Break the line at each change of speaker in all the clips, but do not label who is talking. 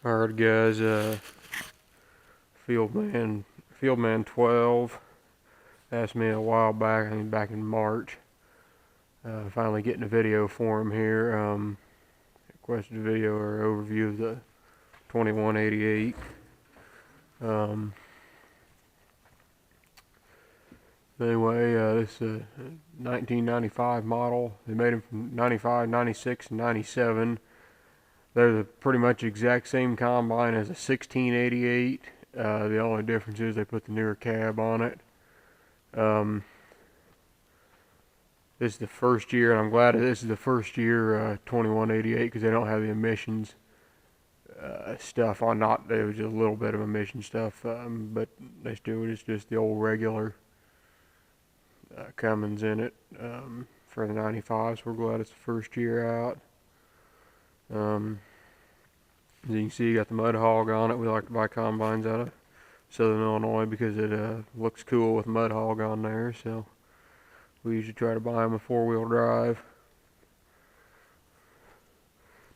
Alright guys, Fieldman 12 asked me a while back, I think back in March, finally getting a video for him here. Requested a video or overview of the 2188. Anyway, this is a 1995 model. They made them from 95, 96, and 97. They're pretty much exact same combine as a 1688. The only difference is they put the newer cab on it. This is the first year, and I'm glad that this is the first year 2188 because they don't have the emissions stuff on. Not there was just a little bit of emission stuff, but they still it's just the old regular Cummins in it for the 95. So we're glad it's the first year out. As you can see, you got the mud hog on it. We like to buy combines out of Southern Illinois because it looks cool with mud hog on there. So we usually try to buy them a four-wheel drive.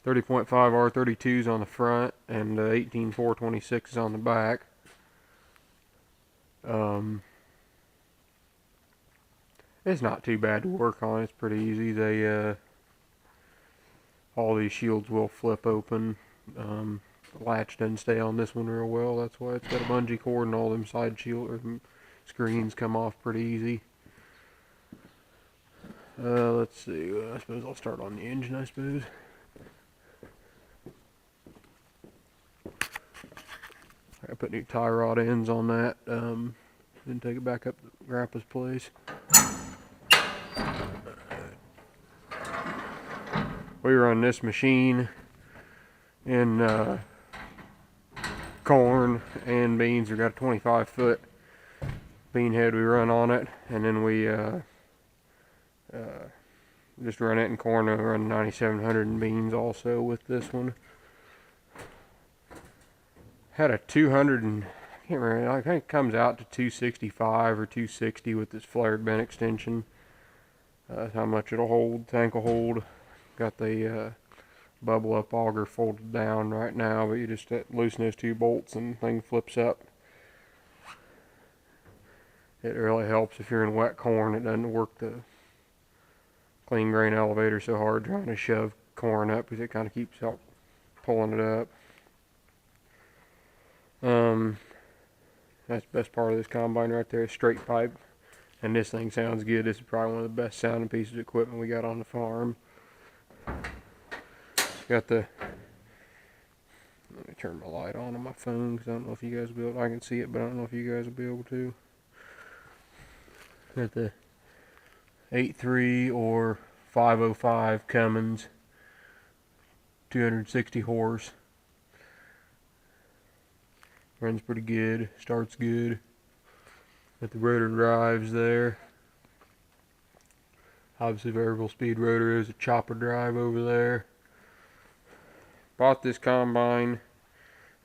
30.5 R32s on the front and 18.426s on the back. It's not too bad to work on. It's pretty easy. They all these shields will flip open. The latch doesn't stay on this one real well. That's why it's got a bungee cord, and all them side shield or screens come off pretty easy. Let's see. I suppose I'll start on the engine. I suppose. I put new tie rod ends on that. Then take it back up to Grandpa's place. We run this machine in corn and beans. We've got a 25-foot bean head we run on it, and then we just run it in corn. We run 9700 in beans also with this one. Had a 200 and I can't remember. I think it comes out to 265 or 260 with this flared bent extension. That's how much it'll hold. Tank will hold. Got the bubble up auger folded down right now, but you just loosen those two bolts and the thing flips up. It really helps if you're in wet corn. It doesn't work the clean grain elevator so hard trying to shove corn up because it kind of keeps help pulling it up. That's the best part of this combine right there, straight pipe, and this thing sounds good. This is probably one of the best sounding pieces of equipment we got on the farm. Got the, let me turn my light on my phone because I don't know if you guys will be able, I can see it, but I don't know if you guys will be able to. Got the 8.3 or 505 Cummins, 260 horse. Runs pretty good, starts good. Got the rotor drives there. Obviously variable speed rotor. Is a chopper drive over there. Bought this combine.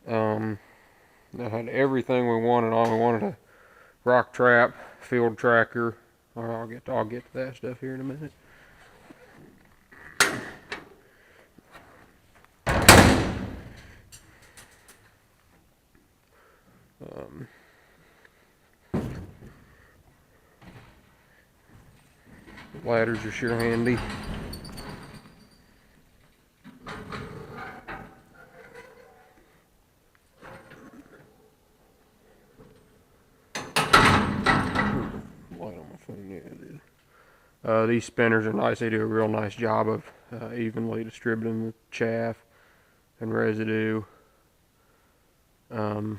That had everything we wanted on. We wanted a rock trap, field tracker. I'll get to that stuff here in a minute. Ladders are sure handy. Light on my phone, yeah, it is. These spinners are nice. They do a real nice job of evenly distributing the chaff and residue. Broadview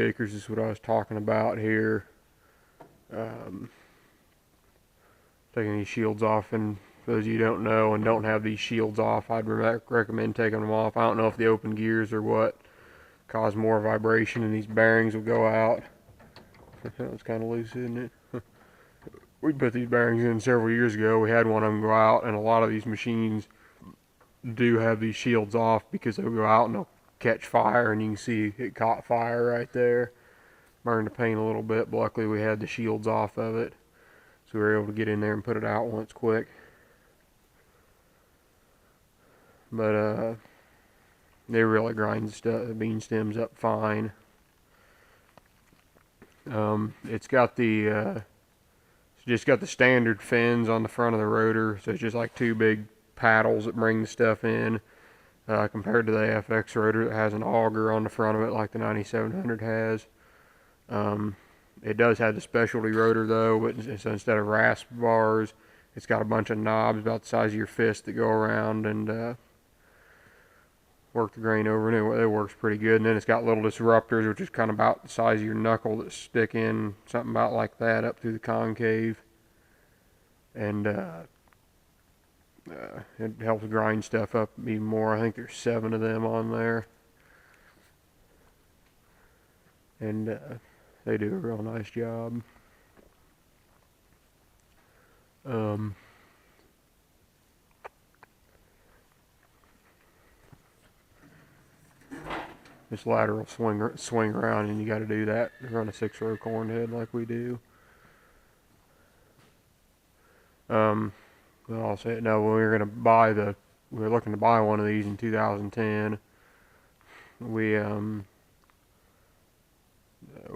acres is what I was talking about here. Taking these shields off, and for those of you who don't know and don't have these shields off, I'd recommend taking them off. I don't know if the open gears or what cause more vibration and these bearings will go out. It's kind of loose, isn't it? We put these bearings in several years ago. We had one of them go out, and a lot of these machines do have these shields off because they'll go out and they'll catch fire, and you can see it caught fire right there. Burned the paint a little bit, but luckily we had the shields off of it, so we were able to get in there and put it out once quick. But They really grind the bean stems up fine. It's got the just got the standard fins on the front of the rotor, so it's just like two big paddles that bring the stuff in. Compared to the AFX rotor that has an auger on the front of it like the 9700 has. It does have the specialty rotor though, but so instead of rasp bars, it's got a bunch of knobs about the size of your fist that go around and work the grain over, and it works pretty good. And then it's got little disruptors, which is kind of about the size of your knuckle, that stick in something about like that up through the concave. And it helps grind stuff up even more. I think there's 7 of them on there. And they do a real nice job. This lateral swing around, and you got to do that to run a 6-row corn head like we do. Well, I'll say it now. When we were looking to buy one of these in 2010. We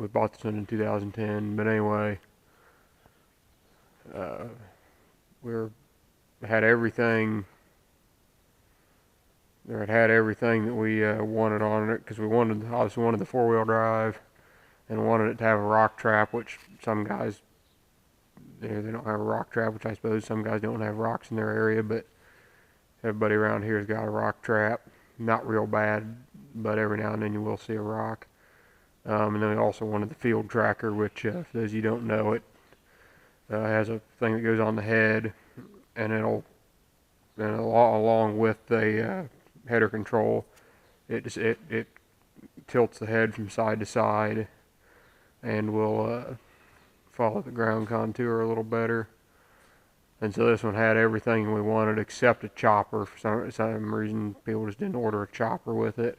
bought this one in 2010, but anyway, had everything. It had everything that we wanted on it, because we obviously wanted the 4-wheel drive, and wanted it to have a rock trap, which some guys, they don't have a rock trap, which I suppose some guys don't have rocks in their area, but everybody around here has got a rock trap. Not real bad, but every now and then you will see a rock. And then we also wanted the field tracker, which, for those of you who don't know, it has a thing that goes on the head, and along with the header control, it tilts the head from side to side, and will follow the ground contour a little better. And so this one had everything we wanted except a chopper. For some reason, people just didn't order a chopper with it.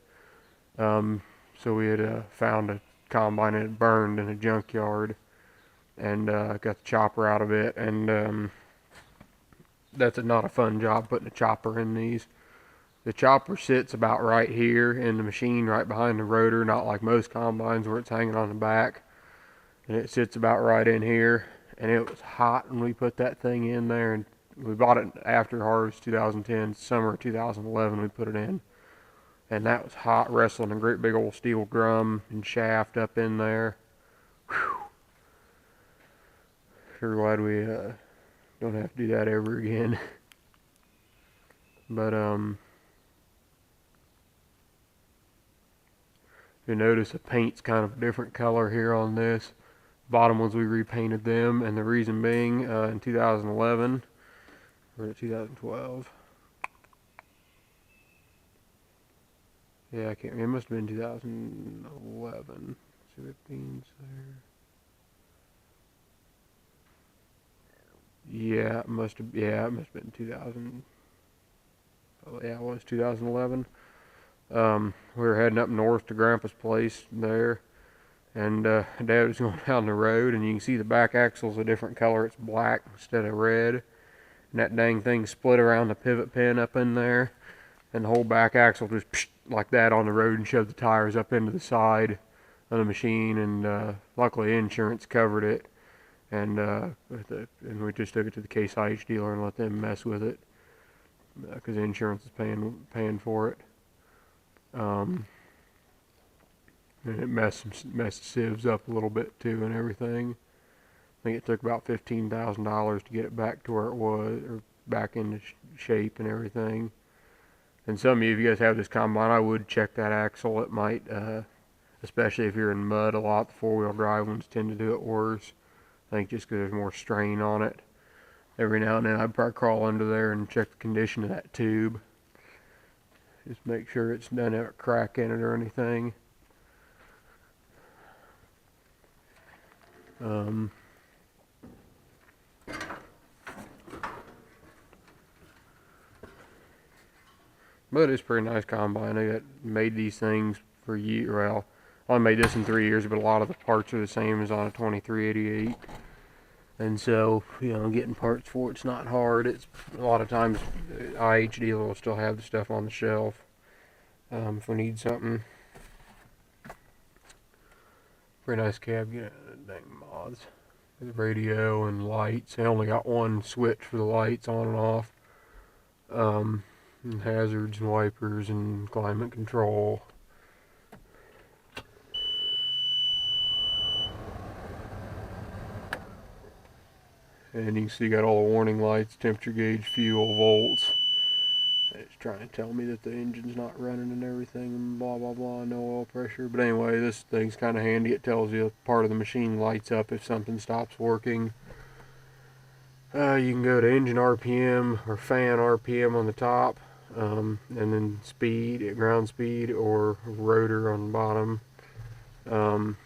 So we had found a combine and it burned in a junkyard, and got the chopper out of it. And that's not a fun job, putting a chopper in these. The chopper sits about right here in the machine, right behind the rotor, not like most combines where it's hanging on the back. And it sits about right in here. And it was hot when we put that thing in there, and we bought it after harvest 2010, summer 2011 we put it in. And that was hot, wrestling a great big old steel drum and shaft up in there. Whew. Sure glad we don't have to do that ever again. But you notice the paint's kind of a different color here on this. Bottom ones we repainted them, and the reason being, in 2011, or 2012. Yeah, I can't remember. It must have been 2011. See what beans there. Yeah, it must have been 2000. Oh, yeah, it was 2011. We were heading up north to Grandpa's place there, and Dad was going down the road, and you can see the back axle's a different color. It's black instead of red, and that dang thing split around the pivot pin up in there, and the whole back axle just psh, like that on the road, and shoved the tires up into the side of the machine. And luckily insurance covered it, and we just took it to the Case IH dealer and let them mess with it, because insurance is paying for it. And it messed the sieves up a little bit too and everything. I think it took about $15,000 to get it back to where it was, or back into shape and everything. And some of you, if you guys have this combine, I would check that axle. It might, especially if you're in mud a lot, the 4-wheel drive ones tend to do it worse. I think just because there's more strain on it. Every now and then I'd probably crawl under there and check the condition of that tube. Just make sure it's doesn't have a crack in it or anything. But it's a pretty nice combine. They made these things for years. Well, I made this in 3 years, but a lot of the parts are the same as on a 2388. And so, getting parts for it's not hard. It's a lot of times IH dealer will still have the stuff on the shelf, if we need something. Pretty nice cab. Get dang mods. The radio and lights. I only got one switch for the lights on and off. And hazards and wipers and climate control. And you can see got all the warning lights, temperature gauge, fuel, volts. It's trying to tell me that the engine's not running and everything and blah blah blah, no oil pressure. But anyway, this thing's kind of handy. It tells you part of the machine lights up if something stops working. You can go to engine RPM or fan RPM on the top, and then speed, ground speed, or rotor on the bottom. And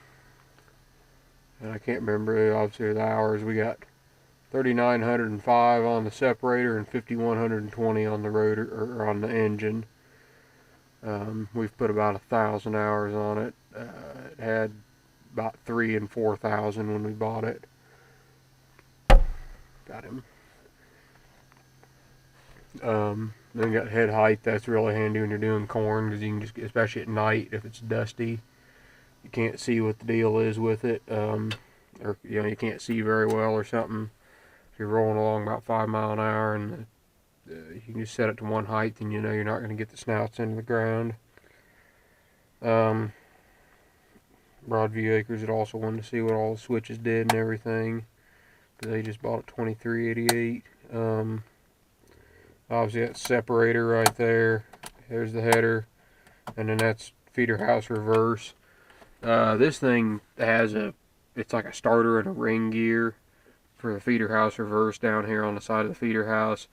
I can't remember, obviously, the hours. We got 3,905 on the separator and 5,120 on the rotor, or on the engine. We've put about 1,000 hours on it. It had about 3,000 and 4,000 when we bought it. Got him. Then we got head height. That's really handy when you're doing corn, because you can just, especially at night if it's dusty, you can't see what the deal is with it, or you can't see very well or something. If you're rolling along about 5 miles an hour, and you can just set it to one height, and you know you're not going to get the snouts into the ground. Broadview Acres had also wanted to see what all the switches did and everything, because they just bought it $23.88. Obviously that separator right there. There's the header, and then that's feeder house reverse. This thing has it's like a starter and a ring gear for the feeder house reverse down here on the side of the feeder house.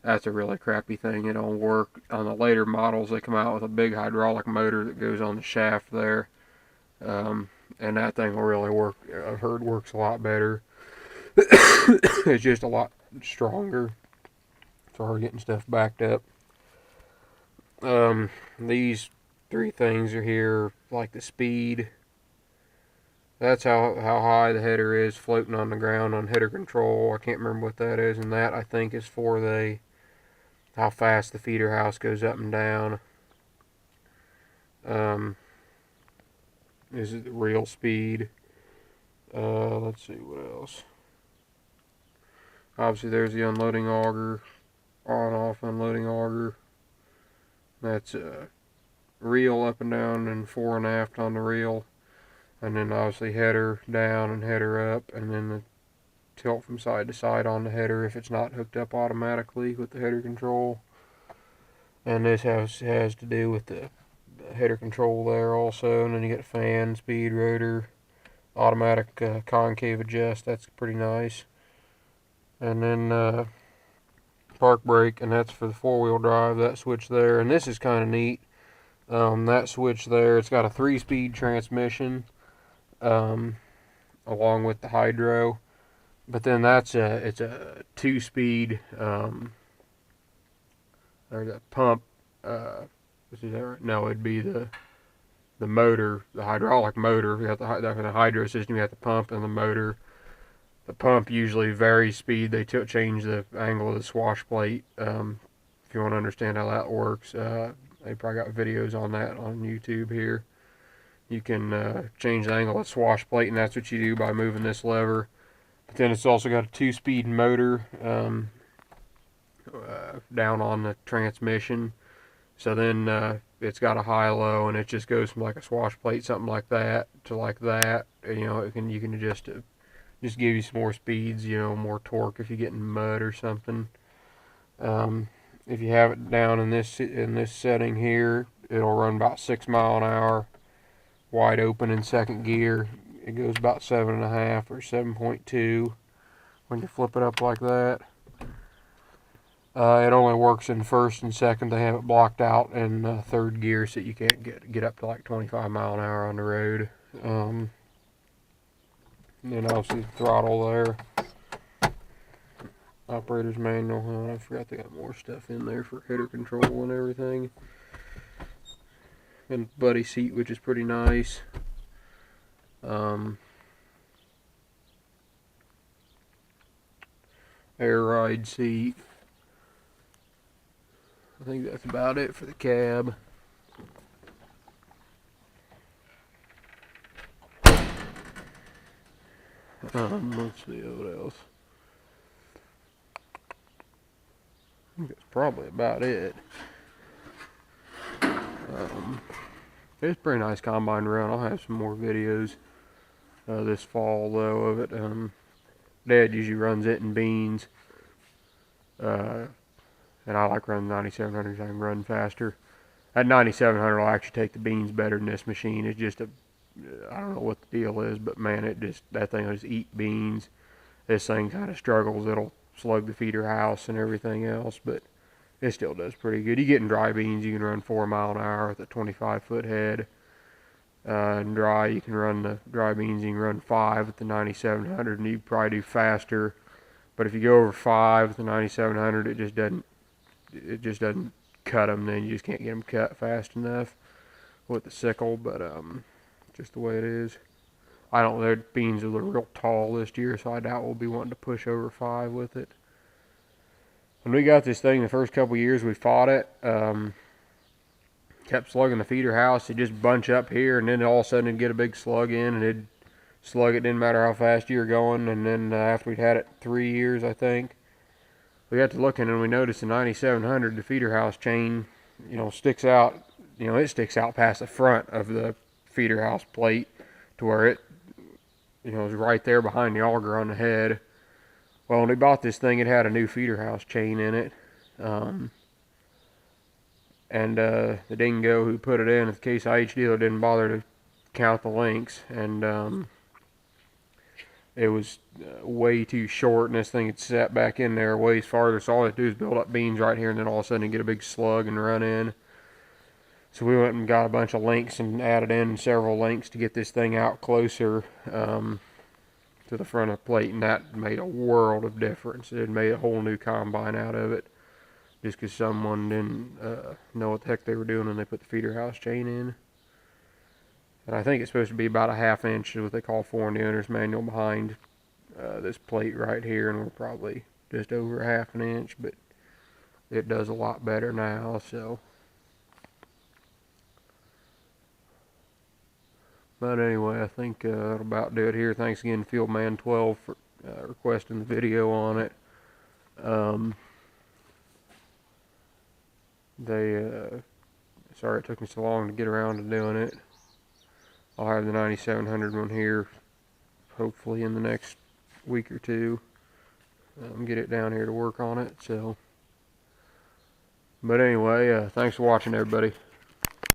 That's a really crappy thing. It don't work. On the later models, they come out with a big hydraulic motor that goes on the shaft there. And that thing will really work. I've heard works a lot better. It's just a lot stronger for getting stuff backed up. These three things are here, like the speed. That's how high the header is floating on the ground on header control. I can't remember what that is, and that I think is for how fast the feeder house goes up and down. This is the real speed. Let's see what else. Obviously there's the unloading auger, on-off unloading auger. That's reel up and down and fore and aft on the reel. And then obviously header down and header up, and then the tilt from side to side on the header if it's not hooked up automatically with the header control. And this has to do with the header control there also. And then you get a fan, speed, rotor, automatic concave adjust. That's pretty nice. And then park brake, and that's for the four-wheel drive, that switch there. And this is kind of neat. That switch there, it's got a 3-speed transmission along with the hydro, but then it's a 2-speed or the pump. Is that right? No, it'd be the motor, the hydraulic motor. You have the hydro system, you have the pump and the motor. The pump usually varies speed. They change the angle of the swash plate. If you want to understand how that works, they probably got videos on that on YouTube here. You can change the angle of the swash plate, and that's what you do by moving this lever. But then it's also got a 2-speed motor down on the transmission. So then it's got a high-low, and it just goes from like a swash plate, something like that, to like that. And, you can adjust it. Just give you some more speeds, more torque if you get in mud or something. If you have it down in this setting here, it'll run about 6 miles an hour, wide open in second gear. It goes about 7.5 or 7.2 when you flip it up like that. It only works in first and second. They have it blocked out in third gear, so you can't get up to like 25 miles an hour on the road. And then obviously throttle there. Operator's manual. I forgot they got more stuff in there for header control and everything. And buddy seat, which is pretty nice. Air ride seat. I think that's about it for the cab. Let's see what else. I think that's probably about it. It's a pretty nice combine run. I'll have some more videos this fall though of it. Dad usually runs it in beans, and I like running 9700s. I can run faster. That 9700 will actually take the beans better than this machine. It's just I don't know what the deal is, but man, that thing will just eat beans. This thing kind of struggles. It'll slug the feeder house and everything else, but it still does pretty good. You get in dry beans, you can run 4 mile an hour with a 25-foot head. In dry, you can run the dry beans, you can run 5 with the 9700, and you probably do faster. But if you go over 5 with the 9700, it just doesn't cut them. Then you just can't get them cut fast enough with the sickle. But just the way it is. I don't know. The beans are real tall this year, so I doubt we'll be wanting to push over 5 with it. When we got this thing, the first couple years we fought it, kept slugging the feeder house. It'd just bunch up here, and then all of a sudden it'd get a big slug in, and it'd slug it. Didn't matter how fast you were going. And then after we'd had it 3 years, I think, we got to looking, and we noticed the 9700, the feeder house chain, sticks out. It sticks out past the front of the feeder house plate to where it, is right there behind the auger on the head. Well, when we bought this thing, it had a new feeder house chain in it. And the dingo who put it in at the Case IH dealer didn't bother to count the links, and it was way too short, and this thing had sat back in there ways farther, so all it do is build up beans right here, and then all of a sudden get a big slug and run in. So we went and got a bunch of links and added in several links to get this thing out closer to the front of the plate, and that made a world of difference. It made a whole new combine out of it, just because someone didn't know what the heck they were doing when they put the feeder house chain in. And I think it's supposed to be about a 1/2 inch, what they call 4 in the owner's manual, behind this plate right here, and we're probably just over 1/2 inch, but it does a lot better now. So, but anyway, I think that'll about do it here. Thanks again, Fieldman12, for requesting the video on it. Sorry it took me so long to get around to doing it. I'll have the 9700 one here hopefully in the next week or two. Get it down here to work on it. So, but anyway, thanks for watching, everybody.